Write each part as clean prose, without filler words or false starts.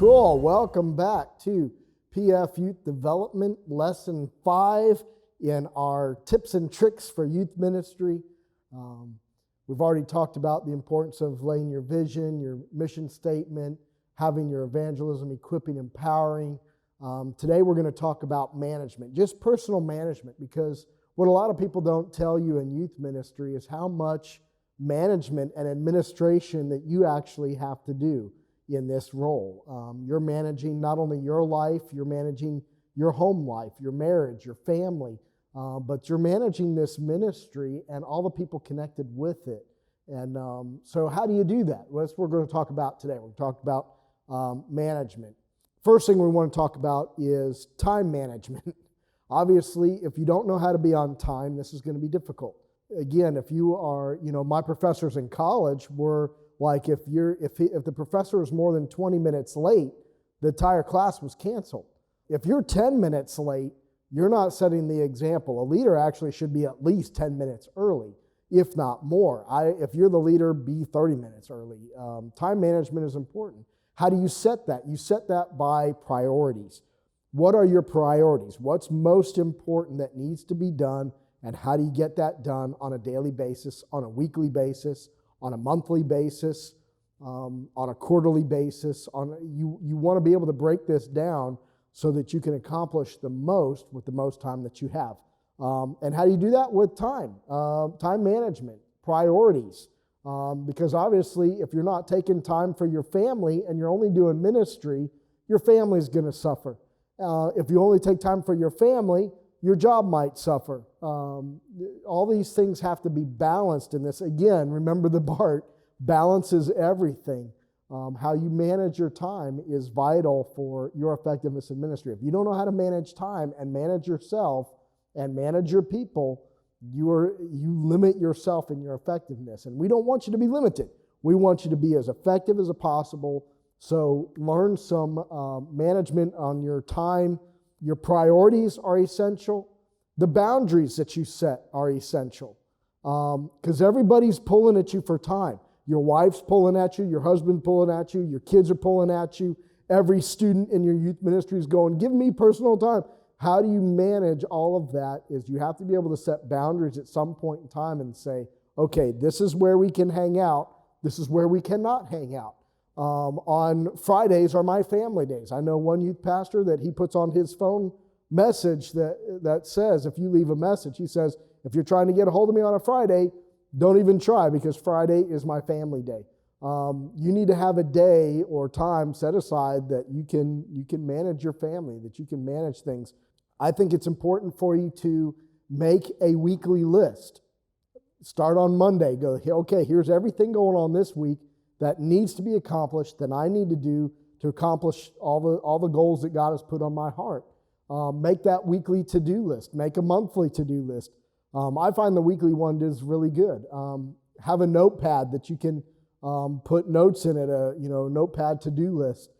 Cool. Welcome back to PF Youth Development, Lesson 5 in our Tips and Tricks for Youth Ministry. We've already talked about the importance of laying your vision, your mission statement, having your evangelism, equipping, empowering. Today we're going to talk about management, just personal management, because what a lot of people don't tell you in youth ministry is how much management and administration that you actually have to do in this role. You're managing not only your life, you're managing your home life, your marriage, your family, but you're managing this ministry and all the people connected with it. And so how do you do that? Well, that's what we're going to talk about today. We're going to talk about management. First thing we want to talk about is time management. Obviously, if you don't know how to be on time, this is going to be difficult. Again, if you are, my professors in college were like, if the professor is more than 20 minutes late, the entire class was canceled. If you're 10 minutes late, you're not setting the example. A leader actually should be at least 10 minutes early, if not more. If you're the leader, be 30 minutes early. Time management is important. How do you set that? You set that by priorities. What are your priorities? What's most important that needs to be done, and how do you get that done on a daily basis, on a weekly basis, on a monthly basis, on a quarterly basis? You want to be able to break this down so that you can accomplish the most with the most time that you have. And how do you do that? With time. Time management, priorities. Because obviously, if you're not taking time for your family and you're only doing ministry, your family's going to suffer. If you only take time for your family, your job might suffer. All these things have to be balanced in this. Again, remember the BART, balance is everything. How you manage your time is vital for your effectiveness in ministry. If you don't know how to manage time and manage yourself and manage your people, you limit yourself in your effectiveness. And we don't want you to be limited. We want you to be as effective as possible. So learn some management on your time. Your priorities are essential. The boundaries that you set are essential. Because everybody's pulling at you for time. Your wife's pulling at you, your husband's pulling at you, your kids are pulling at you. Every student in your youth ministry is going, give me personal time. How do you manage all of that? Is you have to be able to set boundaries at some point in time and say, okay, this is where we can hang out. This is where we cannot hang out. On Fridays are my family days. I know one youth pastor that he puts on his phone message that says, if you leave a message, he says, if you're trying to get a hold of me on a Friday, don't even try, because Friday is my family day. You need to have a day or time set aside that you can manage your family, that you can manage things. I think it's important for you to make a weekly list. Start on Monday. Go, okay, here's everything going on this week that needs to be accomplished, that I need to do to accomplish all the goals that God has put on my heart. Make that weekly to-do list. Make a monthly to-do list. I find the weekly one is really good. Have a notepad that you can put notes in it, notepad to-do list.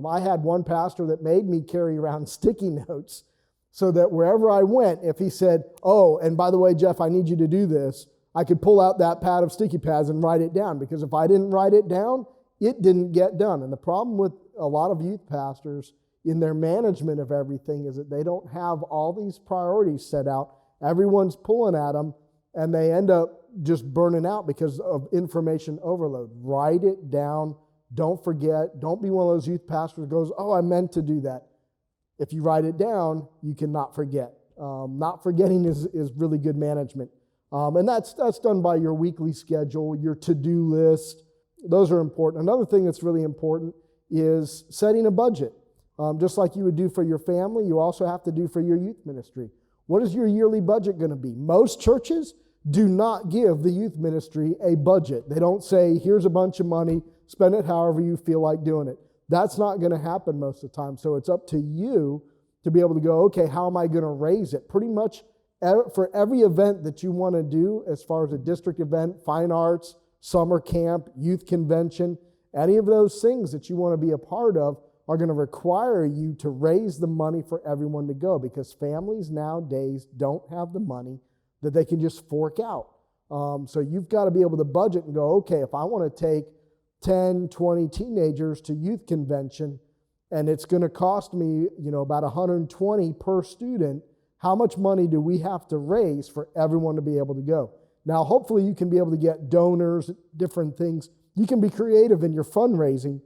I had one pastor that made me carry around sticky notes so that wherever I went, if he said, oh, and by the way, Jeff, I need you to do this, I could pull out that pad of sticky pads and write it down, because if I didn't write it down, it didn't get done. And the problem with a lot of youth pastors in their management of everything is that they don't have all these priorities set out. Everyone's pulling at them, and they end up just burning out because of information overload. Write it down. Don't forget. Don't be one of those youth pastors who goes, oh, I meant to do that. If you write it down, you cannot forget. Not forgetting is really good management. And that's done by your weekly schedule, your to-do list. Those are important. Another thing that's really important is setting a budget. Just like you would do for your family, you also have to do for your youth ministry. What is your yearly budget going to be? Most churches do not give the youth ministry a budget. They don't say, here's a bunch of money, spend it however you feel like doing it. That's not going to happen most of the time. So it's up to you to be able to go, okay, how am I going to raise it? Pretty much for every event that you want to do, as far as a district event, fine arts, summer camp, youth convention, any of those things that you want to be a part of are going to require you to raise the money for everyone to go, because families nowadays don't have the money that they can just fork out. So you've got to be able to budget and go, okay, if I want to take 10, 20 teenagers to youth convention, and it's going to cost me, about $120 per student, how much money do we have to raise for everyone to be able to go? Now, hopefully you can be able to get donors, different things. You can be creative in your fundraising.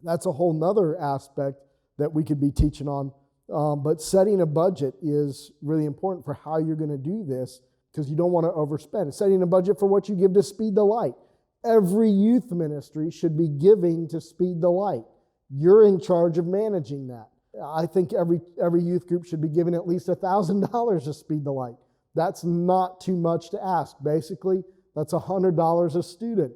That's a whole nother aspect that we could be teaching on. But setting a budget is really important for how you're going to do this, because you don't want to overspend. Setting a budget for what you give to Speed the Light. Every youth ministry should be giving to Speed the Light. You're in charge of managing that. I think every youth group should be giving at least $1,000 to Speed the Light. That's not too much to ask. Basically, that's $100 a student.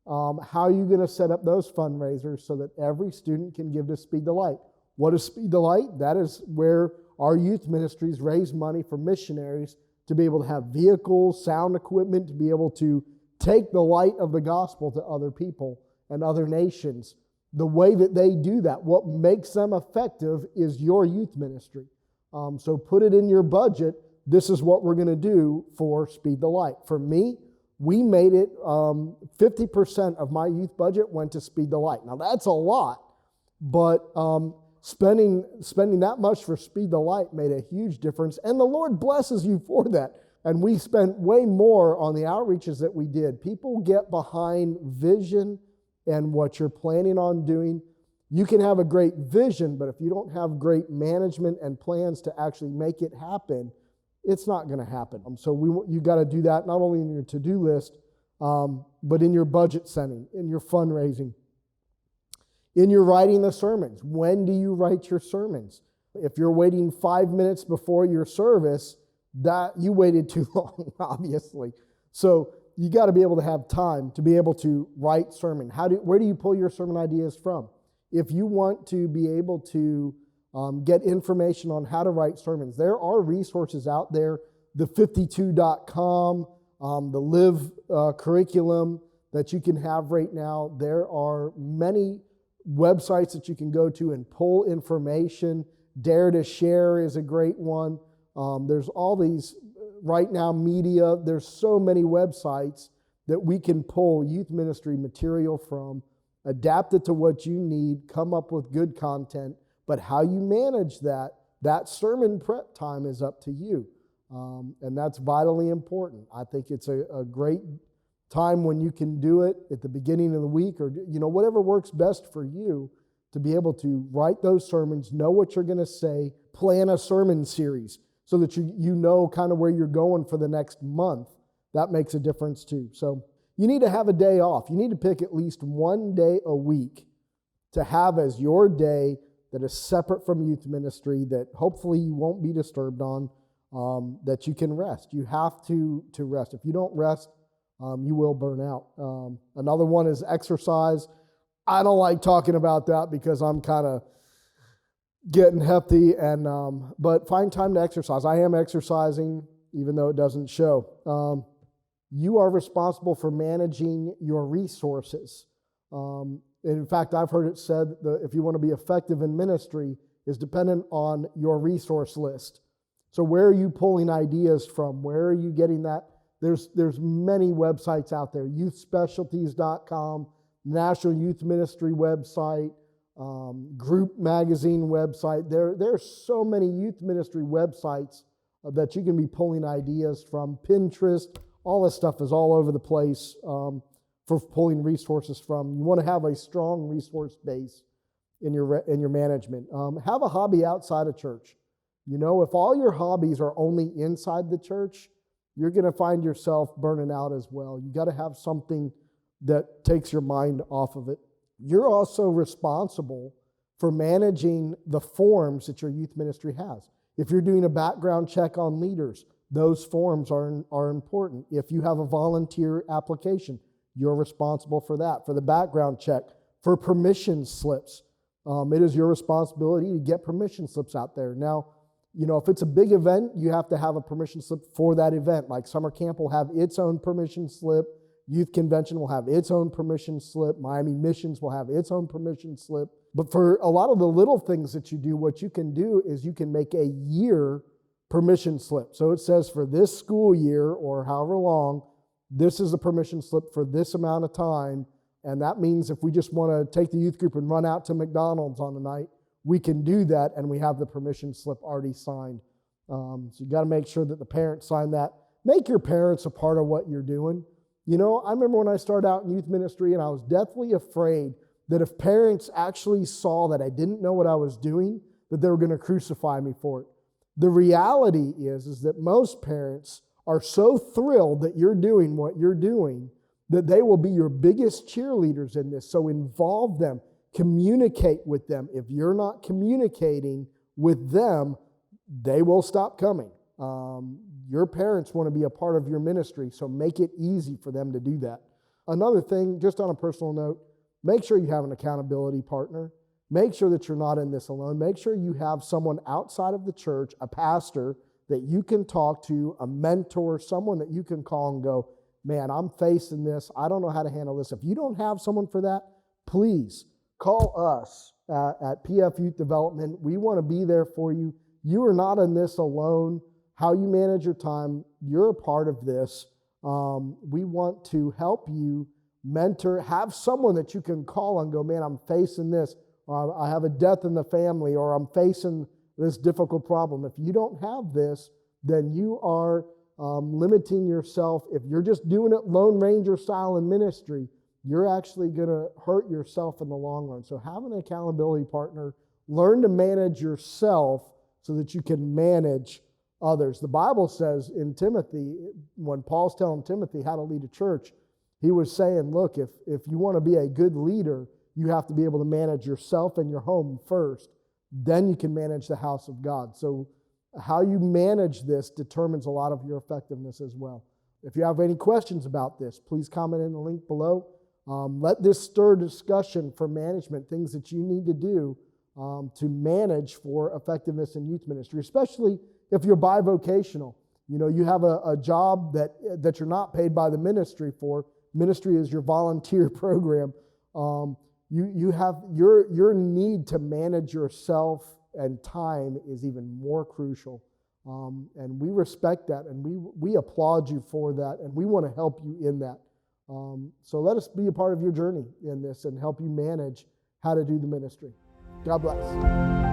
How are you going to set up those fundraisers so that every student can give to Speed the Light? What is Speed the Light? That is where our youth ministries raise money for missionaries to be able to have vehicles, sound equipment, to be able to take the light of the gospel to other people and other nations. The way that they do that, what makes them effective, is your youth ministry. So put it in your budget. This is what we're going to do for Speed the Light. For me, we made it 50% of my youth budget went to Speed the Light. Now that's a lot, but spending that much for Speed the Light made a huge difference, and the Lord blesses you for that. And we spent way more on the outreaches that we did. People get behind vision and what you're planning on doing. You can have a great vision, but if you don't have great management and plans to actually make it happen, it's not going to happen. So you got to do that not only in your to-do list, but in your budget setting, in your fundraising, in your writing the sermons. When do you write your sermons? If you're waiting 5 minutes before your service, that you waited too long, obviously. So you got to be able to have time to be able to write sermon. Where do you pull your sermon ideas from? If you want to be able to get information on how to write sermons, there are resources out there. The 52.com, the Live curriculum that you can have right now. There are many websites that you can go to and pull information. Dare to Share is a great one. There's all these right now media. There's so many websites that we can pull youth ministry material from, adapt it to what you need, come up with good content. But how you manage that sermon prep time is up to you. And that's vitally important. I think it's a great time when you can do it at the beginning of the week, or whatever works best for you, to be able to write those sermons, know what you're going to say, plan a sermon series so that you know kind of where you're going for the next month. That makes a difference too. So you need to have a day off. You need to pick at least one day a week to have as your day that is separate from youth ministry, that hopefully you won't be disturbed on, that you can rest. You have to rest. If you don't rest, you will burn out. Another one is exercise. I don't like talking about that because I'm kind of getting hefty, but find time to exercise. I am exercising, even though it doesn't show. You are responsible for managing your resources. In fact, I've heard it said that if you want to be effective in ministry, is dependent on your resource list. So where are you pulling ideas from? Where are you getting that? There's many websites out there. Youthspecialties.com, National Youth Ministry website, Group Magazine website. There's so many youth ministry websites that you can be pulling ideas from. Pinterest, all this stuff is all over the place for pulling resources from. You want to have a strong resource base in your management. Have a hobby outside of church. If all your hobbies are only inside the church, you're going to find yourself burning out as well. You got to have something that takes your mind off of it. You're also responsible for managing the forms that your youth ministry has. If you're doing a background check on leaders, those forms are important. If you have a volunteer application, you're responsible for that. For the background check, for permission slips, it is your responsibility to get permission slips out there. Now, if it's a big event, you have to have a permission slip for that event. Like summer camp will have its own permission slip. Youth convention will have its own permission slip. Miami Missions will have its own permission slip. But for a lot of the little things that you do, what you can do is you can make a year permission slip. So it says for this school year or however long, this is a permission slip for this amount of time. And that means if we just want to take the youth group and run out to McDonald's on a night, we can do that, and we have the permission slip already signed. So you got to make sure that the parents sign that. Make your parents a part of what you're doing. You know, I remember when I started out in youth ministry, and I was deathly afraid that if parents actually saw that I didn't know what I was doing, that they were going to crucify me for it. The reality is that most parents are so thrilled that you're doing what you're doing that they will be your biggest cheerleaders in this. So involve them, communicate with them. If you're not communicating with them, they will stop coming. Your parents want to be a part of your ministry, so make it easy for them to do that. Another thing, just on a personal note, make sure you have an accountability partner. Make sure that you're not in this alone. Make sure you have someone outside of the church, a pastor that you can talk to, a mentor, someone that you can call and go, man, I'm facing this. I don't know how to handle this. If you don't have someone for that, please call us at PF Youth Development. We want to be there for you. You are not in this alone. How you manage your time, you're a part of this. We want to help you mentor, have someone that you can call and go, man, I'm facing this. I have a death in the family, or I'm facing this difficult problem. If you don't have this, then you are limiting yourself. If you're just doing it Lone Ranger style in ministry, you're actually going to hurt yourself in the long run. So have an accountability partner. Learn to manage yourself so that you can manage others. The Bible says in Timothy, when Paul's telling Timothy how to lead a church, he was saying, look, if you want to be a good leader, you have to be able to manage yourself and your home first. Then you can manage the house of God. So how you manage this determines a lot of your effectiveness as well. If you have any questions about this, please comment in the link below. Let this stir discussion for management, things that you need to do to manage for effectiveness in youth ministry, especially if you're bivocational. You know, you have a job that you're not paid by the ministry for. Ministry is your volunteer program. You have your need to manage yourself and time is even more crucial. And we respect that, and we applaud you for that, and we want to help you in that. So let us be a part of your journey in this and help you manage how to do the ministry. God bless.